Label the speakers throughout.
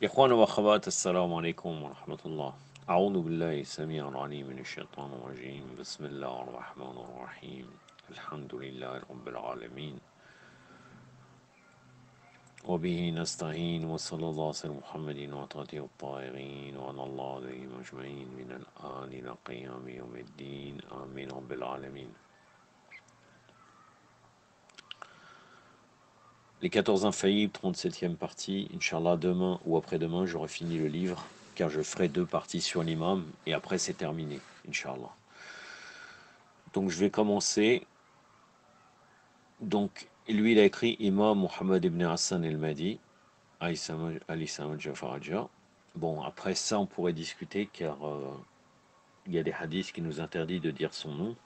Speaker 1: إخوان وأخوات السلام عليكم ورحمة الله. أعوذ بالله السميع العليم من الشيطان الرجيم. بسم الله الرحمن الرحيم. الحمد لله رب العالمين وبه نستعين وصلى الله على محمد وعلى الطاهرين وعلى الله عليهم أجمعين من الآن إلى قيام يوم الدين آمين رب العالمين. Les 14 infaillibles, 37e partie. Inch'Allah, demain ou après-demain, j'aurai fini le livre, car je ferai 2 parties sur l'imam, et après c'est terminé, Inch'Allah. Donc je vais commencer. Donc lui, il a écrit Imam Muhammad ibn Hassan el-Mahdi, Ali Samad Jafaraja. Bon, après ça, on pourrait discuter, car il y a des hadiths qui nous interdisent de dire son nom.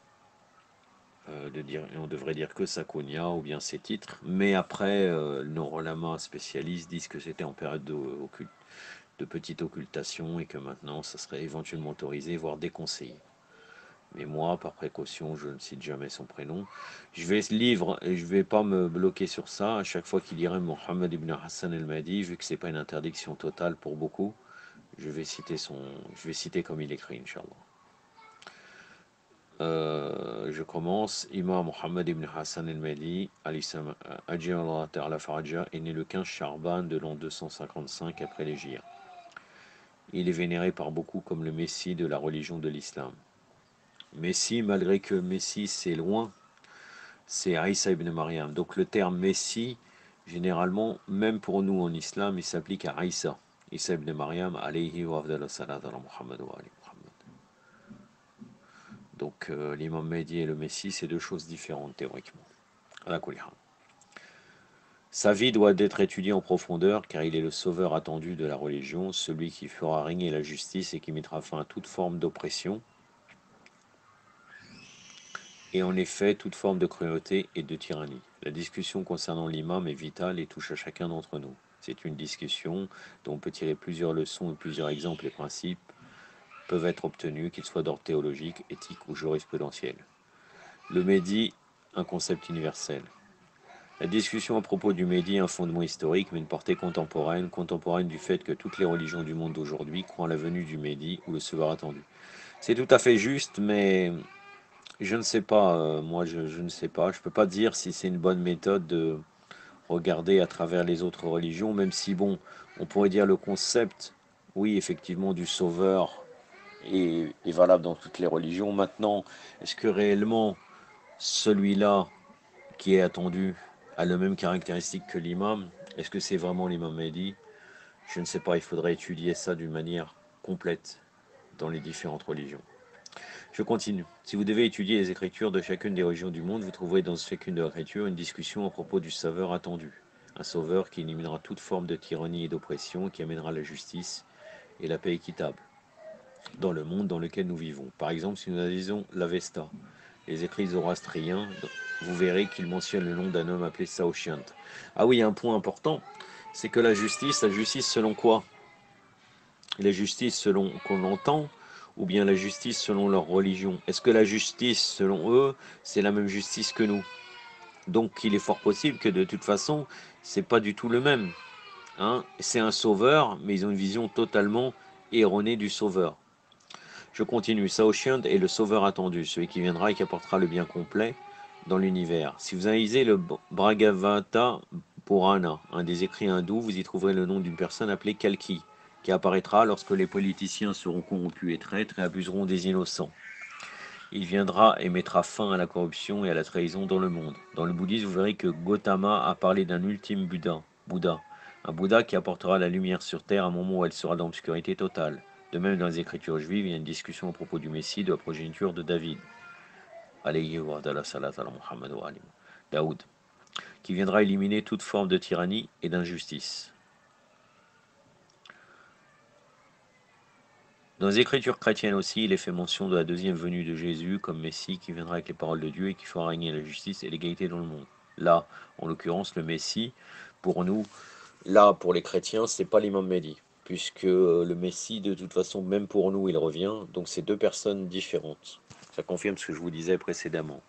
Speaker 1: Et on devrait dire que sa kunya ou bien ses titres, mais après nos ulama spécialistes disent que c'était en période de petite occultation et que maintenant ça serait éventuellement autorisé, voire déconseillé. Mais moi, par précaution, je ne cite jamais son prénom. Je vais livre et je vais pas me bloquer sur ça. À chaque fois qu'il dirait Mohammed ibn Hassan el-Mahdi, vu que c'est pas une interdiction totale pour beaucoup, je vais citer comme il écrit, Inch'Allah. Je commence. Imam Mohammed ibn Hassan el-Mahdi, Ajiyallah Faraja, est né le 15 Charban de l'an 255 après l'Hégire. Il est vénéré par beaucoup comme le Messie de la religion de l'islam. Messie, malgré que Messie c'est loin, c'est Aïssa ibn Maryam. Donc le terme Messie, généralement, même pour nous en islam, il s'applique à Aïssa. Aïssa ibn Maryam, alayhi wa afdal salat ala Muhammad wa ali Muhammad. Donc l'imam Mahdi et le Messie, c'est deux choses différentes théoriquement. Sa vie doit être étudiée en profondeur car il est le sauveur attendu de la religion, celui qui fera régner la justice et qui mettra fin à toute forme d'oppression. Et en effet, toute forme de cruauté et de tyrannie. La discussion concernant l'imam est vitale et touche à chacun d'entre nous. C'est une discussion dont on peut tirer plusieurs leçons et plusieurs exemples et principes peuvent être obtenus, qu'ils soient d'ordre théologique, éthique ou jurisprudentiel. Le Mehdi, un concept universel. La discussion à propos du Mehdi est un fondement historique, mais une portée contemporaine du fait que toutes les religions du monde d'aujourd'hui croient à la venue du Mehdi ou le sauveur attendu. C'est tout à fait juste, mais je ne sais pas, moi je ne sais pas. Je ne peux pas dire si c'est une bonne méthode de regarder à travers les autres religions, même si, bon, on pourrait dire le concept, oui, effectivement, du sauveur est valable dans toutes les religions. Maintenant, est-ce que réellement celui-là qui est attendu a le même caractéristique que l'imam? Est-ce que c'est vraiment l'imam Mahdi? Je ne sais pas, il faudrait étudier ça d'une manière complète dans les différentes religions. Je continue. Si vous devez étudier les écritures de chacune des religions du monde, vous trouverez dans chacune des écritures une discussion à propos du sauveur attendu. Un sauveur qui éliminera toute forme de tyrannie et d'oppression, qui amènera la justice et la paix équitable dans le monde dans lequel nous vivons. Par exemple, si nous analysons l'Avesta, les écrits zoroastriens, vous verrez qu'ils mentionnent le nom d'un homme appelé Saoshyant. Ah oui, un point important, c'est que la justice selon quoi? La justice selon qu'on l'entend, ou bien la justice selon leur religion? Est-ce que la justice selon eux, c'est la même justice que nous? Donc il est fort possible que de toute façon, c'est pas du tout le même. Hein? C'est un sauveur, mais ils ont une vision totalement erronée du sauveur. Je continue. Saoshyant est le sauveur attendu, celui qui viendra et qui apportera le bien complet dans l'univers. Si vous analysez le Bhagavata Purana, un des écrits hindous, vous y trouverez le nom d'une personne appelée Kalki, qui apparaîtra lorsque les politiciens seront corrompus et traîtres et abuseront des innocents. Il viendra et mettra fin à la corruption et à la trahison dans le monde. Dans le bouddhisme, vous verrez que Gautama a parlé d'un ultime Bouddha, un Bouddha qui apportera la lumière sur terre à un moment où elle sera dans l'obscurité totale. De même, dans les écritures juives, il y a une discussion à propos du Messie, de la progéniture de David, Daoud, qui viendra éliminer toute forme de tyrannie et d'injustice. Dans les écritures chrétiennes aussi, il est fait mention de la deuxième venue de Jésus comme Messie qui viendra avec les paroles de Dieu et qui fera régner la justice et l'égalité dans le monde. Là, en l'occurrence, le Messie, pour nous, là, pour les chrétiens, c'est pas l'imam Mehdi, puisque le Messie, de toute façon, même pour nous, il revient, donc c'est deux personnes différentes. Ça confirme ce que je vous disais précédemment.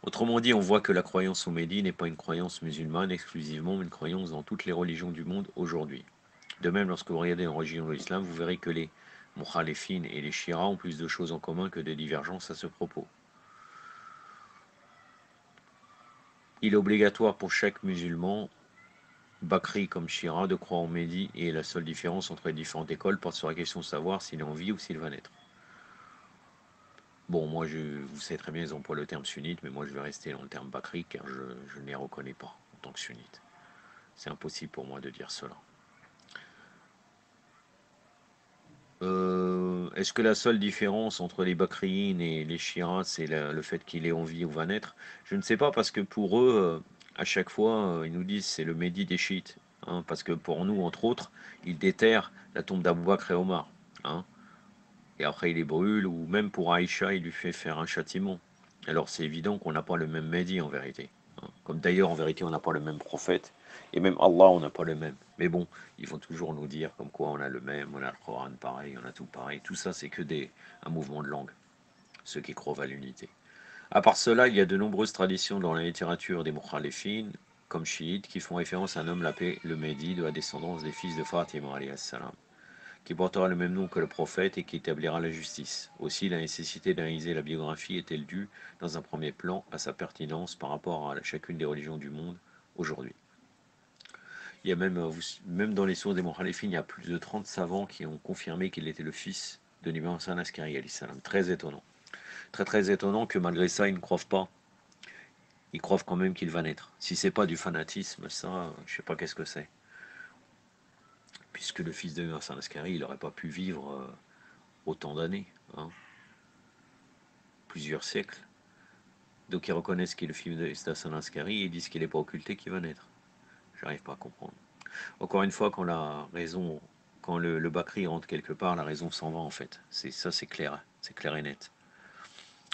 Speaker 1: Autrement dit, on voit que la croyance au Mehdi n'est pas une croyance musulmane exclusivement, mais une croyance dans toutes les religions du monde aujourd'hui. De même, lorsque vous regardez en religion de l'islam, vous verrez que les Mukhalifin et les Shira ont plus de choses en commun que de divergences à ce propos. Il est obligatoire pour chaque musulman, Bakri comme Shira, de croire en Mehdi, et la seule différence entre les différentes écoles porte sur la question de savoir s'il est en vie ou s'il va naître. Bon, moi, vous savez très bien, ils emploient le terme sunnite, mais moi, je vais rester dans le terme Bakri, car je ne les reconnais pas en tant que sunnite. C'est impossible pour moi de dire cela. Est-ce que la seule différence entre les Bakriyin et les Shiras, c'est le fait qu'il est en vie ou va naître? Je ne sais pas, parce que pour eux, à chaque fois, ils nous disent c'est le Mehdi des chiites. Hein, parce que pour nous, entre autres, ils déterrent la tombe d'Abou Bakr et Omar. Hein, et après, il les brûle, ou même pour Aïcha, il lui fait faire un châtiment. Alors c'est évident qu'on n'a pas le même Mehdi en vérité. Hein. Comme d'ailleurs, en vérité, on n'a pas le même prophète. Et même Allah, on n'a pas le même. Mais bon, ils vont toujours nous dire comme quoi on a le même, on a le Coran pareil, on a tout pareil. Tout ça, c'est que un mouvement de langue, ceux qui croient à l'unité. À part cela, il y a de nombreuses traditions dans la littérature des Mukhalifin, comme chiites, qui font référence à un homme appelé le Mehdi, de la descendance des fils de Fatima, alayhi salam, qui portera le même nom que le prophète et qui établira la justice. Aussi, la nécessité d'analyser la biographie est-elle due, dans un premier plan, à sa pertinence par rapport à chacune des religions du monde aujourd'hui. Il y a même dans les sources des Mukhalifin, il y a plus de 30 savants qui ont confirmé qu'il était le fils de l'imam Hassan Askari, alayhi salam. Très étonnant. Très très étonnant que malgré ça, ils ne croient pas. Ils croient quand même qu'il va naître. Si c'est pas du fanatisme, ça, je sais pas qu'est-ce que c'est. Puisque le fils de Hassan Askari, il n'aurait pas pu vivre autant d'années. Hein, plusieurs siècles. Donc ils reconnaissent qu'il est le fils de Hassan Askari et ils disent qu'il n'est pas occulté qu'il va naître. J'arrive pas à comprendre. Encore une fois, quand la raison, quand le Bakri rentre quelque part, la raison s'en va en fait. C'est clair, c'est clair et net.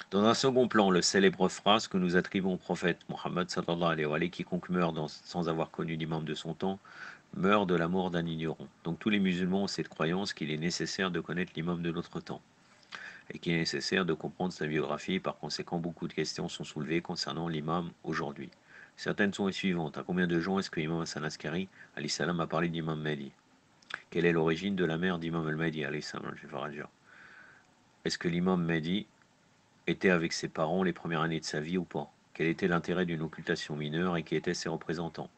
Speaker 1: Dans un second plan, le célèbre phrase que nous attribuons au prophète Mohammed sallallahu alayhi wa sallam, quiconque meurt sans avoir connu l'imam de son temps, meurt de la mort d'un ignorant. Donc tous les musulmans ont cette croyance qu'il est nécessaire de connaître l'imam de notre temps et qu'il est nécessaire de comprendre sa biographie. Par conséquent, beaucoup de questions sont soulevées concernant l'imam aujourd'hui. Certaines sont les suivantes. À combien de gens est-ce que l'imam Hassan Askari alayhi salam a parlé d'imam Mahdi? Quelle est l'origine de la mère d'imam al-Mahdi alayhi salam? Est-ce que l'imam Mahdi était avec ses parents les premières années de sa vie ou pas? Quel était l'intérêt d'une occultation mineure et qui étaient ses représentants?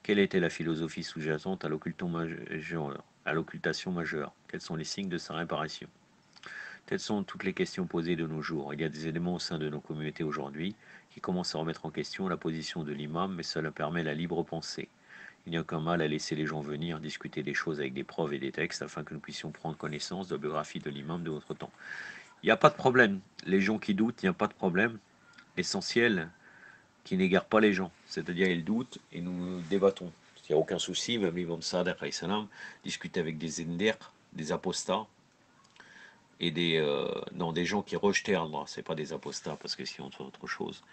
Speaker 1: Quelle était la philosophie sous-jacente à l'occultation majeure? Quels sont les signes de sa réparation? Telles sont toutes les questions posées de nos jours. Il y a des éléments au sein de nos communautés aujourd'hui qui commencent à remettre en question la position de l'imam, mais cela permet la libre pensée. Il n'y a aucun mal à laisser les gens venir discuter des choses avec des preuves et des textes afin que nous puissions prendre connaissance de la biographie de l'imam de notre temps. Il n'y a pas de problème. Les gens qui doutent, il n'y a pas de problème. L'essentiel, qui n'égare pas les gens. C'est-à-dire, ils doutent et nous débattons. Il n'y a aucun souci, même l'imam Sadiq discute avec des zenders, des apostats, et des gens qui rejetaient Allah, c'est pas des apostats parce que sinon c'est autre chose,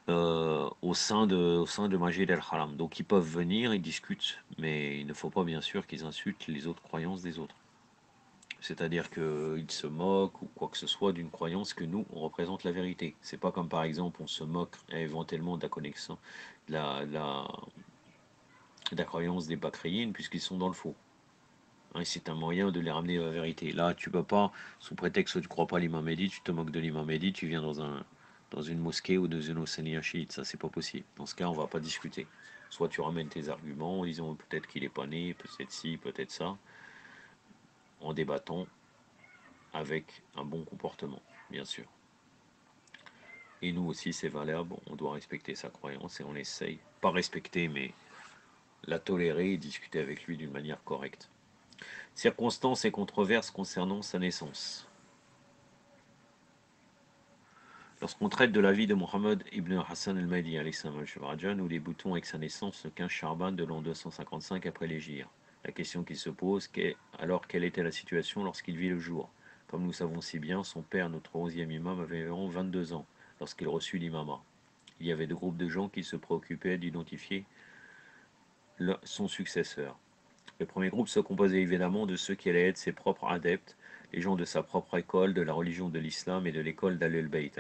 Speaker 1: au sein de Majid al-Haram. Donc ils peuvent venir, ils discutent, mais il ne faut pas bien sûr qu'ils insultent les autres croyances des autres. C'est-à-dire qu'ils se moquent ou quoi que ce soit d'une croyance que nous, on représente la vérité. C'est pas comme par exemple on se moque éventuellement de la connexion, de la croyance des Bakriyin puisqu'ils sont dans le faux. Hein, c'est un moyen de les ramener à la vérité. Là, tu peux pas, sous prétexte que tu ne crois pas à l'imam Mehdi, tu te moques de l'imam Mehdi, tu viens dans une mosquée ou dans une océanie chiite. Ça, c'est pas possible. Dans ce cas, on va pas discuter. Soit tu ramènes tes arguments en disant peut-être qu'il est pas né, peut-être ci, peut-être ça, en débattant avec un bon comportement, bien sûr. Et nous aussi, c'est valable, on doit respecter sa croyance et on essaye, pas respecter, mais la tolérer et discuter avec lui d'une manière correcte. Circonstances et controverses concernant sa naissance. Lorsqu'on traite de la vie de Mohammed ibn Hassan al-Mahdi, nous débutons avec sa naissance le 15 Charban de l'an 255 après l'Hégire. La question qui se pose est alors quelle était la situation lorsqu'il vit le jour? Comme nous savons si bien, son père, notre 11e imam, avait environ 22 ans lorsqu'il reçut l'imama. Il y avait deux groupes de gens qui se préoccupaient d'identifier son successeur. Le premier groupe se composait évidemment de ceux qui allaient être ses propres adeptes, les gens de sa propre école, de la religion de l'islam et de l'école d'Al-Bayt,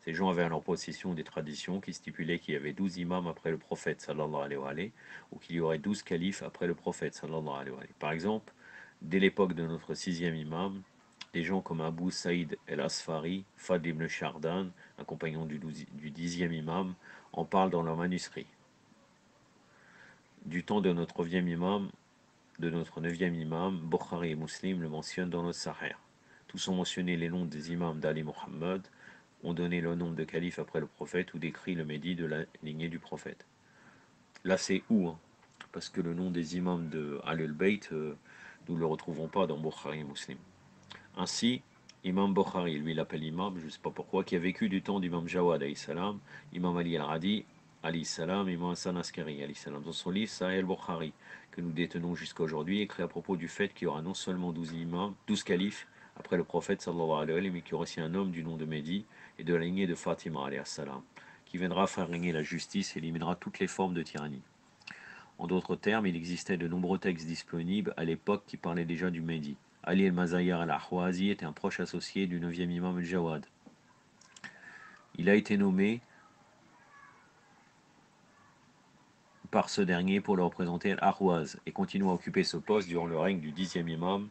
Speaker 1: Ces gens avaient en leur possession des traditions qui stipulaient qu'il y avait 12 imams après le prophète, sallallahu alayhi wa alayhi, ou qu'il y aurait 12 califes après le prophète, sallallahu alayhi wa alayhi. Par exemple, dès l'époque de notre sixième imam, des gens comme Abu Saïd el-Asfari, Fadl ibn Shardan, un compagnon du 10e imam, en parlent dans leurs manuscrits. Du temps de notre 9e imam, Bukhari et Muslim le mentionnent dans le Sahih. Tous ont mentionné les noms des imams d'Ali Muhammad, ont donné le nombre de califes après le prophète ou décrit le Mehdi de la lignée du prophète. Là c'est où hein, parce que le nom des imams de Al-Bayt, nous ne le retrouvons pas dans Bukhari et Muslim. Ainsi, Imam Bukhari, lui l'appelle imam, je ne sais pas pourquoi, qui a vécu du temps d'Imam Jawad, salam, Imam Ali al-Radi, salam, Imam Hassan Askari, salam. Dans son livre Sahih al-Bukhari, que nous détenons jusqu'à aujourd'hui, écrit à propos du fait qu'il y aura non seulement 12 imams, 12 califes, après le prophète sallallahu alayhi wa sallam, mais qu'il y aura aussi un homme du nom de Mehdi et de la lignée de Fatima alayhi salam, qui viendra faire régner la justice et éliminera toutes les formes de tyrannie. En d'autres termes, il existait de nombreux textes disponibles à l'époque qui parlaient déjà du Mehdi. Ali el-Mazayyar al-Ahwazi était un proche associé du 9e imam al-Jawad. Il a été nommé par ce dernier pour le représenter al-Ahwaz et continue à occuper ce poste durant le règne du 10e imam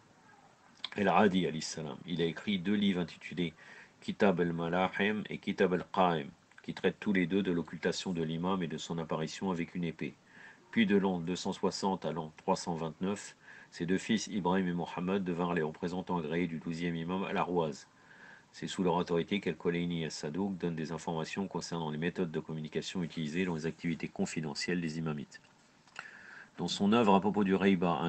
Speaker 1: al-Radi alayhi salam. Il a écrit 2 livres intitulés Kitab al-Malahim et Kitab al-Qa'im, qui traitent tous les deux de l'occultation de l'imam et de son apparition avec une épée. Puis de l'an 260 à l'an 329, ses 2 fils Ibrahim et Mohammed devinrent les représentants agréés du 12e imam al-Ahwaz. C'est sous leur autorité qu'Al-Kulaini et Sadouk donnent des informations concernant les méthodes de communication utilisées dans les activités confidentielles des imamites. Dans son œuvre à propos du Reiba,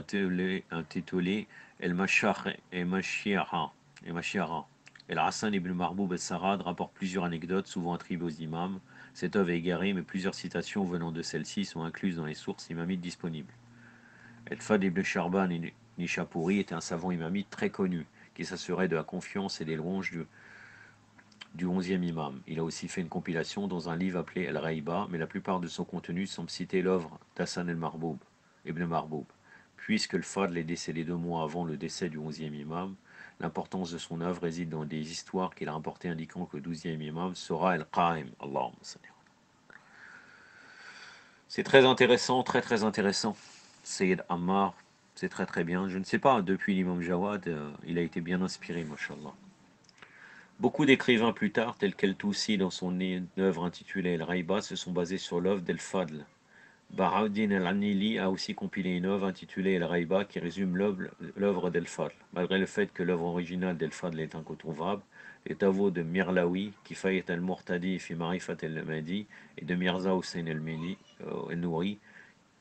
Speaker 1: intitulée El-Mashar et Mashiara, El-Hassan ibn Marboub el-Sarad rapporte plusieurs anecdotes souvent attribuées aux imams. Cette œuvre est égarée, mais plusieurs citations venant de celle-ci sont incluses dans les sources imamites disponibles. El-Fad ibn Sharban Nishapuri était un savant imamite très connu, qui s'assurait de la confiance et des louanges du 11e imam. Il a aussi fait une compilation dans un livre appelé El-Reiba, mais la plupart de son contenu semble citer l'œuvre d'Hassan ibn Marboub. Puisque le Fadl est décédé 2 mois avant le décès du 11e imam, l'importance de son œuvre réside dans des histoires qu'il a rapportées indiquant que le 12e imam sera El-Qa'im. Allahumma salli. C'est très intéressant, très intéressant. Sayyid Ammar, c'est très bien. Je ne sais pas, depuis l'imam Jawad, il a été bien inspiré, mashallah. Beaucoup d'écrivains plus tard, tels qu'El-Toussi dans son œuvre intitulée El-Raiba, se sont basés sur l'œuvre d'El-Fadl. Bahauddin al-Anili a aussi compilé une œuvre intitulée El-Raiba qui résume l'œuvre d'El-Fadl. Malgré le fait que l'œuvre originale d'El-Fadl est incontournable, les travaux de Mirlawi, Kifayat al-Murtadi fi Marifat al-Mahdi, et de Mirza Hussein el-Nouri,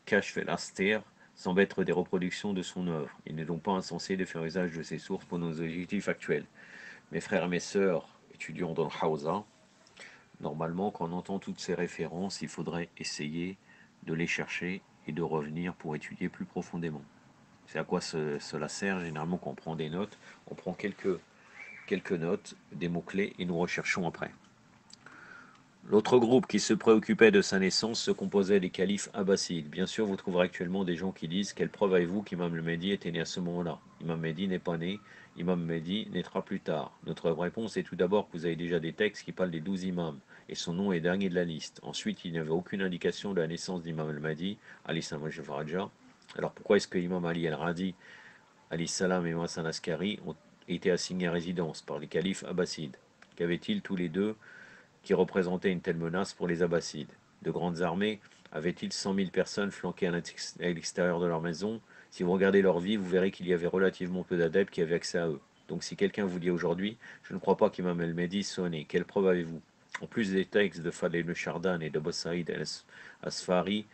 Speaker 1: Kashf el-Aster, semblent être des reproductions de son œuvre. Il n'est donc pas insensé de faire usage de ces sources pour nos objectifs actuels. Mes frères et mes sœurs, étudiants dans le Hawza, normalement, quand on entend toutes ces références, il faudrait essayer de les chercher et de revenir pour étudier plus profondément. C'est à quoi cela sert? Généralement, quand on prend des notes, on prend quelques notes, des mots-clés, et nous recherchons après. L'autre groupe qui se préoccupait de sa naissance se composait des califes abbassides. Bien sûr, vous trouverez actuellement des gens qui disent « Quelle preuve avez-vous qu'Imam el-Mehdi était né à ce moment-là » Imam Mehdi n'est pas né, Imam Mehdi naîtra plus tard. Notre réponse est tout d'abord que vous avez déjà des textes qui parlent des 12 imams, et son nom est dernier de la liste. Ensuite, il n'y avait aucune indication de la naissance d'Imam el-Mahdi, Ali salam al-Faraja. Alors pourquoi est-ce que Imam Ali al-Radi, Ali salam et Imam Hassan Askari ont été assignés à résidence par les califes abbassides? Qu'avaient-ils tous les deux qui représentaient une telle menace pour les abbassides? De grandes armées avaient-ils 100 000 personnes flanquées à l'extérieur de leur maison? Si vous regardez leur vie, vous verrez qu'il y avait relativement peu d'adeptes qui avaient accès à eux. Donc si quelqu'un vous dit aujourd'hui, je ne crois pas qu'Imam el-Mehdi soit né, quelle preuve avez-vous? En plus des textes de Fadl ibn Shardan et de Abu Saïd al-Asfari,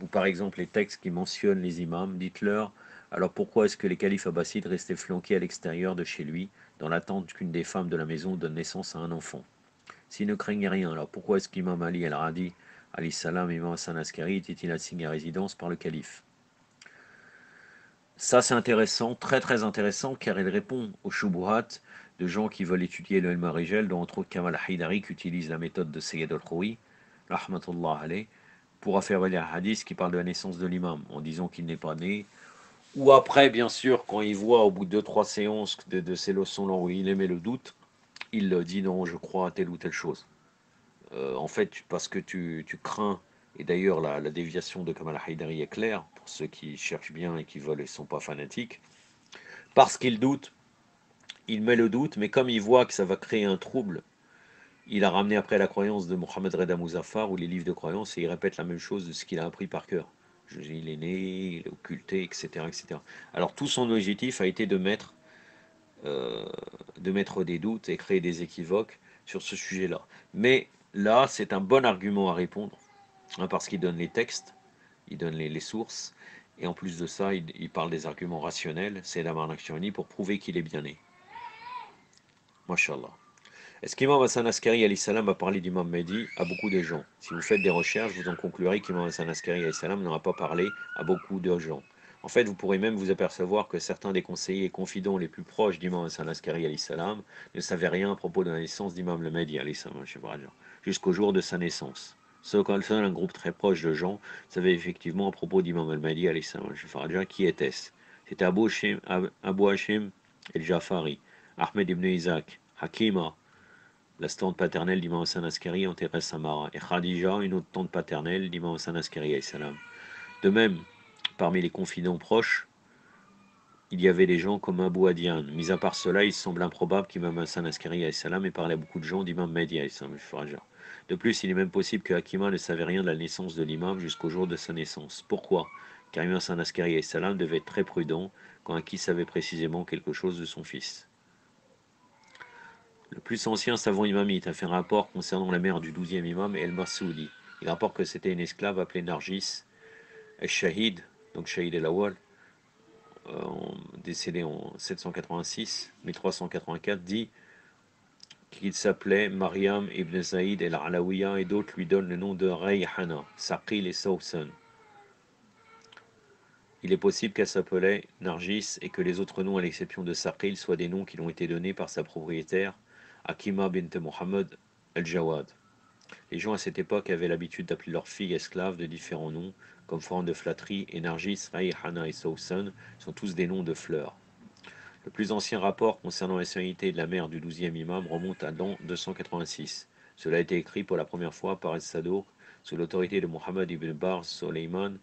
Speaker 1: ou par exemple les textes qui mentionnent les imams, dites-leur, alors pourquoi est-ce que les califes abbassides restaient flanqués à l'extérieur de chez lui, dans l'attente qu'une des femmes de la maison donne naissance à un enfant? S'ils ne craignaient rien, alors pourquoi est-ce qu'Imam Ali al-Radi, Ali salam et Imam Hassan Askari étaient-ils assignés à résidence par le calife? Ça c'est intéressant, très intéressant, car il répond aux shubuhat de gens qui veulent étudier le ilm rijal, dont entre autres Kamal Haydari qui utilise la méthode de Sayyid al-Khoui, rahmatullah alayh, pour affaiblir un hadith qui parle de la naissance de l'imam, en disant qu'il n'est pas né, ou après bien sûr quand il voit au bout de 2-3 séances de ces leçons-là où il émet le doute, il dit non, je crois à telle ou telle chose. en fait, parce que tu crains, et d'ailleurs la déviation de Kamal Haïdari est claire, pour ceux qui cherchent bien et qui veulent et ne sont pas fanatiques, parce qu'il doute, il met le doute, mais comme il voit que ça va créer un trouble, il a ramené après la croyance de Mohamed Reda Mouzaffar ou les livres de croyance et il répète la même chose de ce qu'il a appris par cœur. Il est né, il est occulté, etc., etc. Alors tout son objectif a été euh, de mettre des doutes et créer des équivoques sur ce sujet-là. Mais là, c'est un bon argument à répondre, hein, parce qu'il donne les textes, il donne les sources, et en plus de ça, il parle des arguments rationnels, c'est Damar Nakshirani, pour prouver qu'il est bien né. Mashallah. Est-ce qu'Imam Hassan Askari alayhi salam a parlé d'Imam Mehdi à beaucoup de gens? Si vous faites des recherches, vous en conclurez qu'Imam Hassan Askari alayhi salam n'aura pas parlé à beaucoup de gens. En fait, vous pourrez même vous apercevoir que certains des conseillers et confidents les plus proches d'Imam Hassan Askari alayhi salam ne savaient rien à propos de la naissance d'Imam le Mehdi alayhi salam, jusqu'au jour de sa naissance. Seul un groupe très proche de gens savait effectivement à propos d'Imam al-Mahdi alayhi salam, qui était-ce? C'était Abu Hashim el-Jafari, Ahmed ibn Isaac, Hakima, la tante paternelle d'Imam Hassan Askari enterrait Samara, et Khadija, une autre tante paternelle d'Imam Hassan Askari. De même, parmi les confidents proches, il y avait des gens comme Abu Adian. Mis à part cela, il semble improbable qu'Imam Hassan Askari ait parlé à beaucoup de gens d'Imam Mehdi. De plus, il est même possible que Hakima ne savait rien de la naissance de l'imam jusqu'au jour de sa naissance. Pourquoi? Car Imam Hassan Askari devait être très prudent quand Aki savait précisément quelque chose de son fils. Le plus ancien savant imamite a fait un rapport concernant la mère du 12e imam El-Masoudi. Il rapporte que c'était une esclave appelée Nargis El-Shahid, donc Shahid El-Awal, décédé en 786, 1384, dit qu'il s'appelait Mariam ibn Zaïd El-Alawiya et d'autres lui donnent le nom de Rayhana, Saqil et Sawsan. Il est possible qu'elle s'appelait Nargis et que les autres noms, à l'exception de Saqil, soient des noms qui lui ont été donnés par sa propriétaire, Hakima bint Muhammad El-Jawad. Les gens à cette époque avaient l'habitude d'appeler leurs filles esclaves de différents noms, comme forme de flatterie, et Nargis, Rayhana et Sawsan sont tous des noms de fleurs. Le plus ancien rapport concernant la sainteté de la mère du 12e imam remonte à l'an 286. Cela a été écrit pour la première fois par El-Sadouk sous l'autorité de Mohammed ibn Bar Soleiman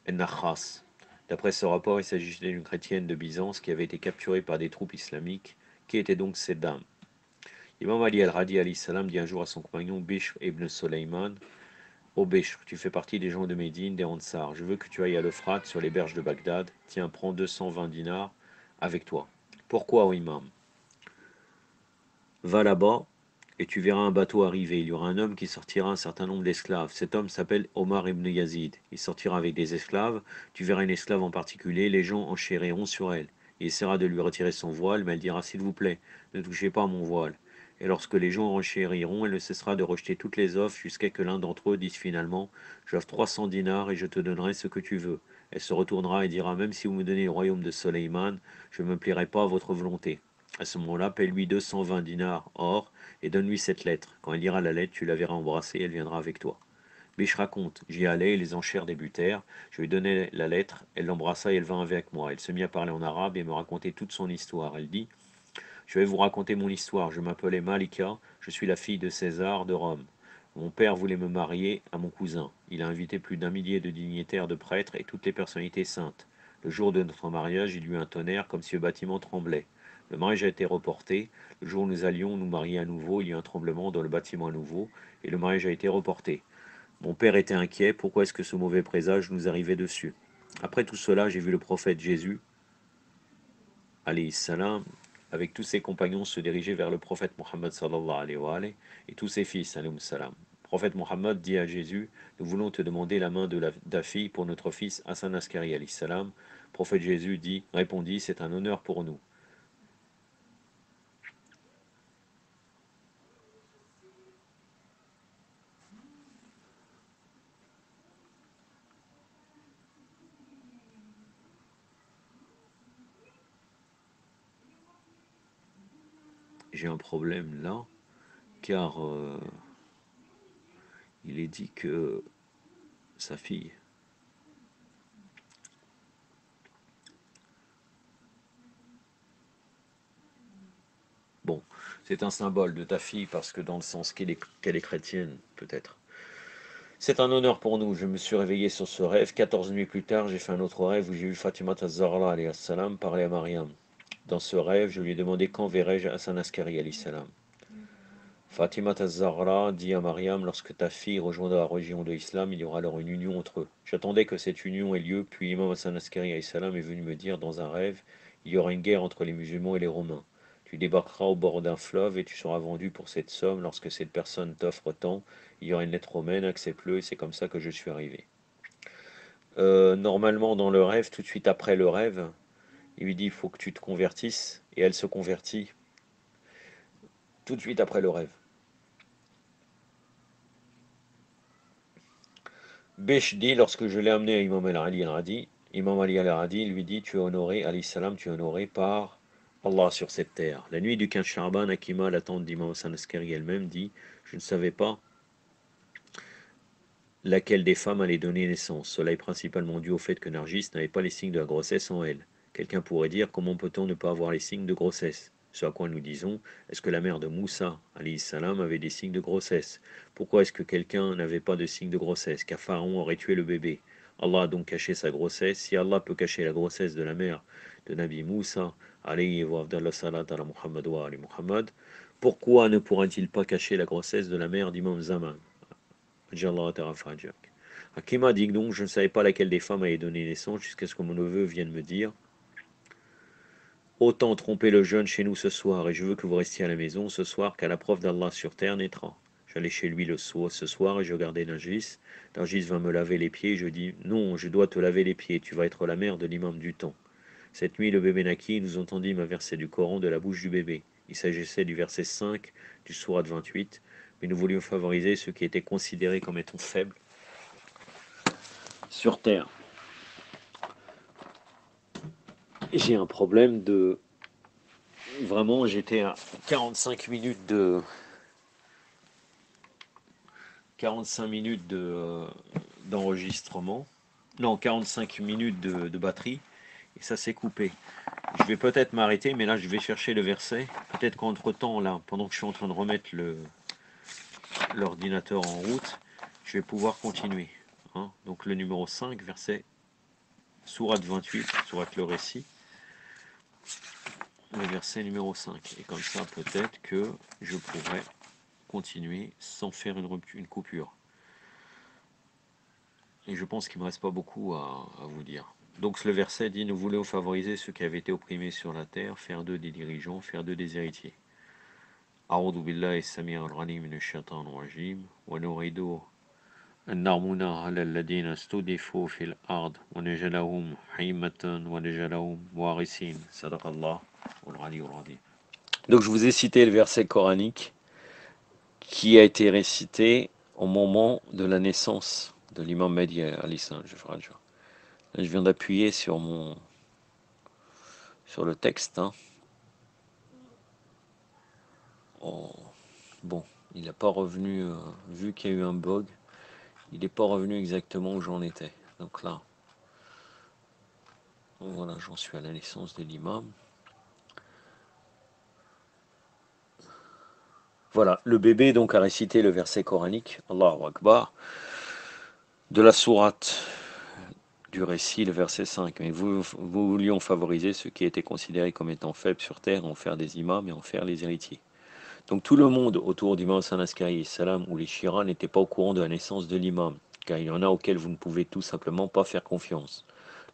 Speaker 1: el-Nakhas. D'après ce rapport, il s'agissait d'une chrétienne de Byzance qui avait été capturée par des troupes islamiques. Qui était donc cette dame? Imam Ali al-Radi alayhi salam dit un jour à son compagnon Bishr ibn Soleiman: Ô Bishr, tu fais partie des gens de Médine, des Ansar. Je veux que tu ailles à l'Euphrate, sur les berges de Bagdad. Tiens, prends 220 dinars avec toi. Pourquoi, ô imam? Va là-bas et tu verras un bateau arriver. Il y aura un homme qui sortira un certain nombre d'esclaves. Cet homme s'appelle Omar ibn Yazid. Il sortira avec des esclaves. Tu verras une esclave en particulier. Les gens enchériront sur elle. Il essaiera de lui retirer son voile, mais elle dira: S'il vous plaît, ne touchez pas à mon voile. Et lorsque les gens renchériront, elle ne cessera de rejeter toutes les offres jusqu'à que l'un d'entre eux dise finalement: J'offre 300 dinars et je te donnerai ce que tu veux. Elle se retournera et dira: Même si vous me donnez le royaume de Soleiman, je ne me plierai pas à votre volonté. À ce moment-là, paie-lui 220 dinars or et donne-lui cette lettre. Quand elle lira la lettre, tu la verras embrasser et elle viendra avec toi. Biche raconte: J'y allais et les enchères débutèrent. Je lui donnai la lettre, elle l'embrassa et elle vint avec moi. Elle se mit à parler en arabe et me raconter toute son histoire. Elle dit: Je vais vous raconter mon histoire. Je m'appelais Malika, je suis la fille de César de Rome. Mon père voulait me marier à mon cousin. Il a invité plus d'un millier de dignitaires, de prêtres et toutes les personnalités saintes. Le jour de notre mariage, il y eut un tonnerre comme si le bâtiment tremblait. Le mariage a été reporté. Le jour où nous allions nous marier à nouveau, il y eut un tremblement dans le bâtiment à nouveau, et le mariage a été reporté. Mon père était inquiet. Pourquoi est-ce que ce mauvais présage nous arrivait dessus? Après tout cela, j'ai vu le prophète Jésus, alayhi salam, avec tous ses compagnons se diriger vers le prophète Mohammed sallallahu alayhi wa alayhi, et tous ses fils, alayhi salam. Le prophète Mohammed dit à Jésus: Nous voulons te demander la main de ta fille pour notre fils Hassan Askari alayhi salam. Le prophète Jésus répondit: C'est un honneur pour nous. J'ai un problème là, car il est dit que sa fille. Bon, C'est un symbole de ta fille parce que dans le sens qu'elle est chrétienne, peut-être. C'est un honneur pour nous. Je me suis réveillé sur ce rêve. 14 nuits plus tard, j'ai fait un autre rêve où j'ai vu Fatima Zahra alayhi salam parler à Mariam. Dans ce rêve, je lui ai demandé quand verrai-je Hassan Askari alayhi salam. Fatima Zahra dit à Mariam, lorsque ta fille rejoindra la religion de l'islam, il y aura alors une union entre eux. J'attendais que cette union ait lieu, puis l'imam Hassan Askari alayhi salam est venu me dire dans un rêve, il y aura une guerre entre les musulmans et les romains. Tu débarqueras au bord d'un fleuve et tu seras vendu pour cette somme. Lorsque cette personne t'offre tant, il y aura une lettre romaine, accepte-le, et c'est comme ça que je suis arrivé. Normalement, dans le rêve, tout de suite après le rêve, il lui dit il faut que tu te convertisses, et elle se convertit tout de suite après le rêve. Besh dit lorsque je l'ai amené à Imam Ali al-Radi, Imam Ali al-Radi lui dit tu es honoré, alayhi salam, tu es honoré par Allah sur cette terre. La nuit du 15 Charban, Akima, la tante d'Imam Hassan Askari elle-même, dit je ne savais pas laquelle des femmes allait donner naissance. Cela est principalement dû au fait que Nargis n'avait pas les signes de la grossesse en elle. Quelqu'un pourrait dire comment peut-on ne pas avoir les signes de grossesse? Ce à quoi nous disons, est-ce que la mère de Moussa, alayhi salam, avait des signes de grossesse? Pourquoi est-ce que quelqu'un n'avait pas de signes de grossesse? Car Pharaon aurait tué le bébé. Allah a donc caché sa grossesse. Si Allah peut cacher la grossesse de la mère de Nabi Moussa, alayhi wa afdallah salat ala Muhammad wa ali Muhammad, pourquoi ne pourra-t-il pas cacher la grossesse de la mère d'Imam Zaman? Hakima dit donc, je ne savais pas laquelle des femmes allait donner naissance jusqu'à ce que mon neveu vienne me dire autant tromper le jeune chez nous ce soir, et je veux que vous restiez à la maison ce soir, car la preuve d'Allah sur terre naîtra. J'allais chez lui ce soir et je regardais Nargis. Nargis vint me laver les pieds et je dis non, je dois te laver les pieds, tu vas être la mère de l'imam du temps. Cette nuit, le bébé naquit, nous entendîmes un verset du Coran de la bouche du bébé. Il s'agissait du verset 5 du sourate 28, mais nous voulions favoriser ceux qui étaient considérés comme étant faibles sur terre. J'ai un problème de... Vraiment, j'étais à 45 minutes de... 45 minutes d'enregistrement. Non, 45 minutes de batterie. Et ça s'est coupé. Je vais peut-être m'arrêter, mais là, je vais chercher le verset. Peut-être qu'entre-temps, là, pendant que je suis en train de remettre l'ordinateur en route, je vais pouvoir continuer. Hein. Donc, le numéro 5, verset sourate 28, sourate le récit. Le verset numéro 5. Et comme ça, peut-être que je pourrais continuer sans faire une coupure. Et je pense qu'il ne me reste pas beaucoup à vous dire. Donc le verset dit, nous voulons favoriser ceux qui avaient été opprimés sur la terre, faire d'eux des dirigeants, faire d'eux des héritiers. أعوذ بالله السميع العليم من الشيطان الرجيم ونريد أن نعمل على الذين استضعفوا في الأرض ونجعلهم حيمة ونجعلهم وارثين صدق الله العلي العظيم. Donc je vous ai cité le verset coranique qui a été récité au moment de la naissance de l'imam Mahdi alayhi salam. Je viens d'appuyer sur le texte. Hein. Oh, bon, il n'est pas revenu, vu qu'il y a eu un bug, il n'est pas revenu exactement où j'en étais. Donc là, voilà, j'en suis à la naissance de l'imam. Voilà, le bébé donc a récité le verset coranique, Allahu Akbar, de la sourate du récit, le verset 5. Mais vous voulions favoriser ceux qui étaient considérés comme étant faibles sur terre, en faire des imams et en faire les héritiers. Donc tout le monde autour d'Imam Hassan Askari salam ou les Shira n'était pas au courant de la naissance de l'imam, car il y en a auxquels vous ne pouvez tout simplement pas faire confiance.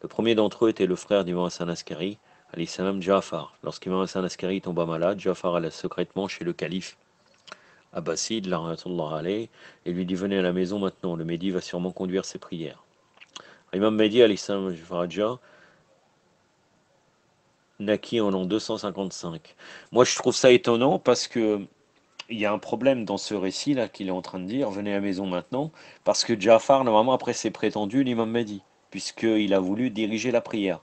Speaker 1: Le premier d'entre eux était le frère d'Imam Hassan Askari, alayhi salam Ja'far. Lorsqu'Imam Hassan Askari tomba malade, Ja'far alla secrètement chez le calife Abbasid, la'natullah alayhi, et lui dit venez à la maison maintenant, le Mehdi va sûrement conduire ses prières. Imam Mehdi alayhi salam Faraja naquit en l'an 255. Moi je trouve ça étonnant parce que il y a un problème dans ce récit là qu'il est en train de dire, venez à la maison maintenant, parce que Ja'far, normalement après c'est prétendu l'imam Mahdi, puisqu'il a voulu diriger la prière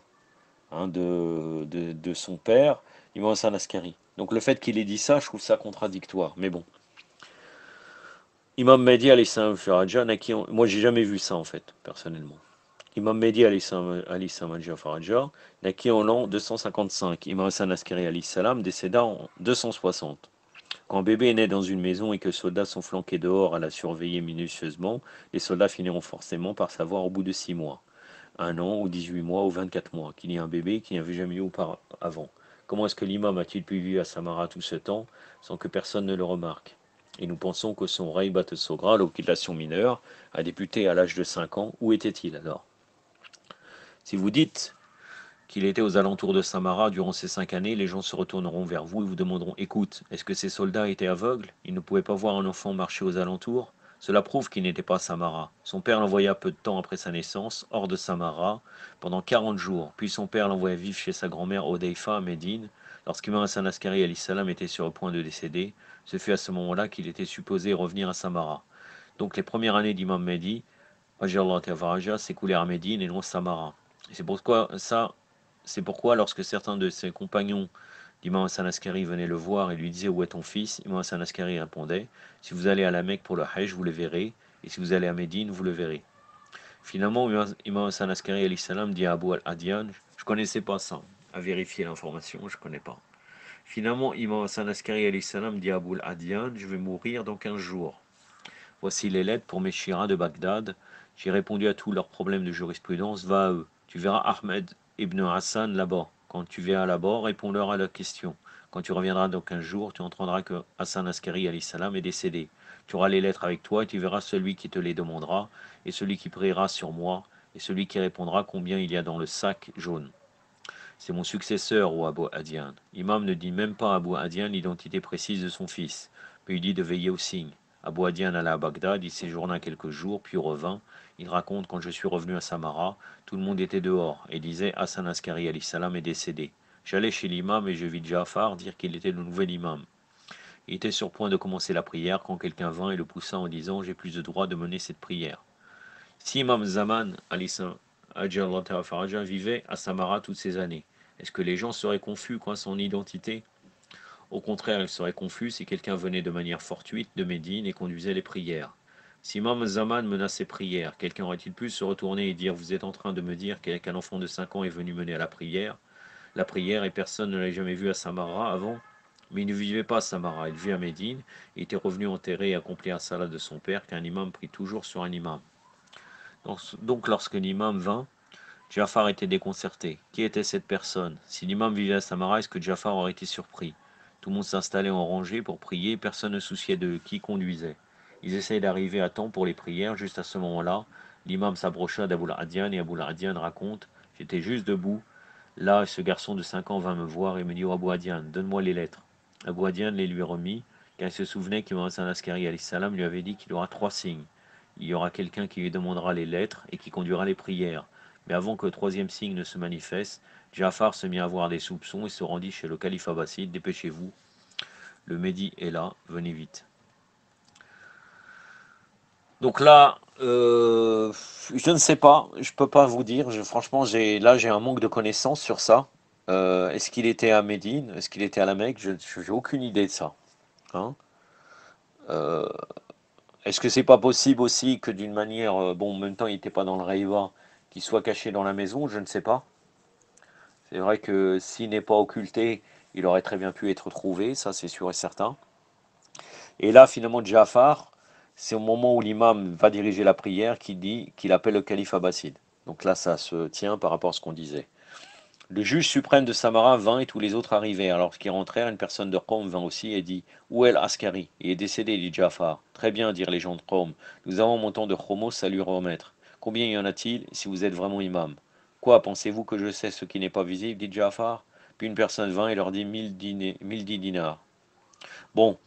Speaker 1: hein, de son père, l'imam Hassan Askari. Donc le fait qu'il ait dit ça, je trouve ça contradictoire, mais bon. Imam Mahdi alayhi salam Faraja naquit moi j'ai jamais vu ça en fait, personnellement. Imam Mahdi alayhi salam Faraja naquit en l'an 255. Imam Hassan Askari alayhi salam décéda en 260. Quand un bébé est né dans une maison et que les soldats sont flanqués dehors à la surveiller minutieusement, les soldats finiront forcément par savoir au bout de 6 mois, 1 an ou 18 mois ou 24 mois qu'il y a un bébé qui n'avait jamais eu auparavant. Comment est-ce que l'imam a-t-il pu vivre à Samara tout ce temps sans que personne ne le remarque? Et nous pensons que son Reibat Sogra, l'occupation mineure, a débuté à l'âge de 5 ans. Où était-il alors? Si vous dites qu'il était aux alentours de Samara durant ces 5 années, les gens se retourneront vers vous et vous demanderont: Écoute, est-ce que ces soldats étaient aveugles? Ils ne pouvaient pas voir un enfant marcher aux alentours? Cela prouve qu'il n'était pas à Samara. Son père l'envoya peu de temps après sa naissance, hors de Samara, pendant 40 jours. Puis son père l'envoya vivre chez sa grand-mère Odeifa à Médine. Lorsqu'Imam Hassan Askari alayhi salam était sur le point de décéder, ce fut à ce moment-là qu'il était supposé revenir à Samara. Donc les premières années d'Imam Mehdi, Ajallah Tavaraja, s'écoulèrent à Médine et non à Samara. Et c'est pourquoi lorsque certains de ses compagnons d'Imam Hassan Askari venaient le voir et lui disaient: Où est ton fils? Imam Hassan Askari répondait: Si vous allez à la Mecque pour le Hajj, vous le verrez, et si vous allez à Médine, vous le verrez. Finalement, Imam Hassan Askari alayhi salam dit à Abu al-Adiyan: Je ne connaissais pas ça, à vérifier l'information, je ne connais pas. Finalement, Imam Hassan Askari alayhi salam dit à Abu al-Adiyan: Je vais mourir dans 15 jours. Voici les lettres pour mes Shira de Bagdad. J'ai répondu à tous leurs problèmes de jurisprudence, va à eux. Tu verras Ahmed ibn Hassan là-bas. Quand tu verras là-bas, réponds-leur à leurs questions. Quand tu reviendras dans 15 jours, tu entendras que Hassan Askari alayhi salam est décédé. Tu auras les lettres avec toi et tu verras celui qui te les demandera, et celui qui priera sur moi, et celui qui répondra combien il y a dans le sac jaune. C'est mon successeur, ô Abu Adian. L'imam ne dit même pas à Abu Adian l'identité précise de son fils, mais il dit de veiller au signe. Abu Adian alla à Bagdad, il séjourna quelques jours, puis revint. Il raconte: Quand je suis revenu à Samara, tout le monde était dehors, et disait: Hassan Askari alayhi salam est décédé. J'allai chez l'imam et je vis Ja'far dire qu'il était le nouvel imam. Il était sur point de commencer la prière quand quelqu'un vint et le poussa en disant: J'ai plus de droit de mener cette prière. Si Imam Zaman vivait à Samara toutes ces années, est-ce que les gens seraient confus quant à son identité? Au contraire, ils seraient confus si quelqu'un venait de manière fortuite de Médine et conduisait les prières. Si Imam Zaman mena ses prières, quelqu'un aurait-il pu se retourner et dire: Vous êtes en train de me dire qu'un enfant de 5 ans est venu mener à la prière et personne ne l'avait jamais vu à Samara avant? Mais il ne vivait pas à Samara, il vivait à Médine, et était revenu enterrer et accomplir la salat de son père, qu'un imam prie toujours sur un imam. Donc lorsque l'imam vint, Ja'far était déconcerté. Qui était cette personne? Si l'imam vivait à Samara, est-ce que Ja'far aurait été surpris? Tout le monde s'installait en rangée pour prier, personne ne souciait de qui conduisait. Ils essayaient d'arriver à temps pour les prières. Juste à ce moment-là, l'imam s'approcha d'Abou al-Adian et Abou al-Adian raconte: J'étais juste debout. Là, ce garçon de 5 ans vint me voir et me dit: Oh Abou Adian, donne-moi les lettres. Abou Adian les lui remit, car il se souvenait qu'Imam Hassan Askari alayhi salam lui avait dit qu'il aura 3 signes. Il y aura quelqu'un qui lui demandera les lettres et qui conduira les prières. Mais avant que le troisième signe ne se manifeste, Ja'far se mit à avoir des soupçons et se rendit chez le calife abbasside. Dépêchez-vous, le Mehdi est là, venez vite. Donc là, je ne sais pas, je peux pas vous dire. Franchement, j'ai un manque de connaissances sur ça. Est-ce qu'il était à Médine? Est-ce qu'il était à la Mecque? Je n'ai aucune idée de ça. Hein. Euh, Est-ce que c'est pas possible aussi que d'une manière, bon, en même temps, il n'était pas dans le Raïva, qu'il soit caché dans la maison? Je ne sais pas. C'est vrai que s'il n'est pas occulté, il aurait très bien pu être trouvé, ça c'est sûr et certain. Et là, finalement, Ja'far, c'est au moment où l'imam va diriger la prière qu'il dit qu'il appelle le calife abbasside. Donc là, ça se tient par rapport à ce qu'on disait. Le juge suprême de Samara vint et tous les autres arrivèrent. Alors qu'ils rentrèrent, une personne de Qom vint aussi et dit: Où est l'Askari? Il est décédé, dit Ja'far. Très bien, dirent les gens de Qom. Nous avons mon temps de Chromos à lui remettre. Combien y en a-t-il si vous êtes vraiment imam? Quoi, pensez-vous que je sais ce qui n'est pas visible, dit Ja'far? Puis une personne vint et leur dit 1010 dinars. Bon,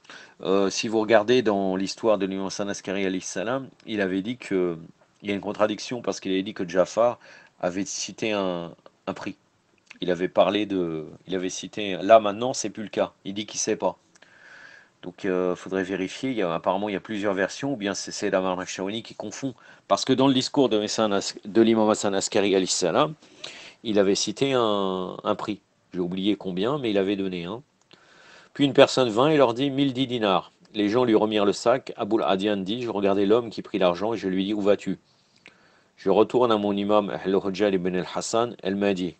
Speaker 1: si vous regardez dans l'histoire de l'imam Hassan Askari alayhi salam, il avait dit que il y a une contradiction parce qu'il avait dit que Ja'far avait cité un prix. Il avait cité, là maintenant c'est plus le cas. Il dit qu'il sait pas. Donc faudrait vérifier. Apparemment il y a plusieurs versions, ou bien c'est Sayyid Amar Nakshawani qui confond. Parce que dans le discours de l'imam Hassan Askari alayhi salam, il avait cité un prix. J'ai oublié combien, mais il avait donné un. Puis une personne vint et leur dit 1010 dinars. Les gens lui remirent le sac. Aboul Adian dit: Je regardais l'homme qui prit l'argent et je lui dis: Où vas-tu? Je retourne à mon imam al-Hujjal ibn al-Hassan, elle m'a dit.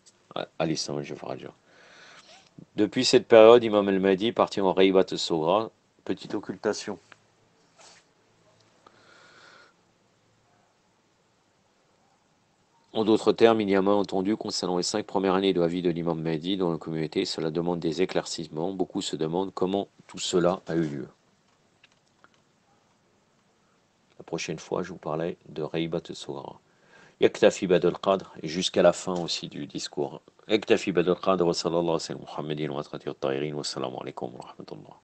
Speaker 1: Depuis cette période, Imam al-Mahdi partit en Raybat al-Sogra, petite occultation. En d'autres termes, il y a malentendu concernant les 5 premières années de la vie de l'imam Mahdi dans la communauté, cela demande des éclaircissements. Beaucoup se demandent comment tout cela a eu lieu. La prochaine fois, je vous parlais de Raybat al-Sogra. Yaktafi Badal Qadr, et jusqu'à la fin aussi du discours. Yaktafi Badal Qadr, wa sallallahu alayhi wa sallam, Muhammadin wa atratir ta'irin, wa salamu alaikum wa rahmatullah.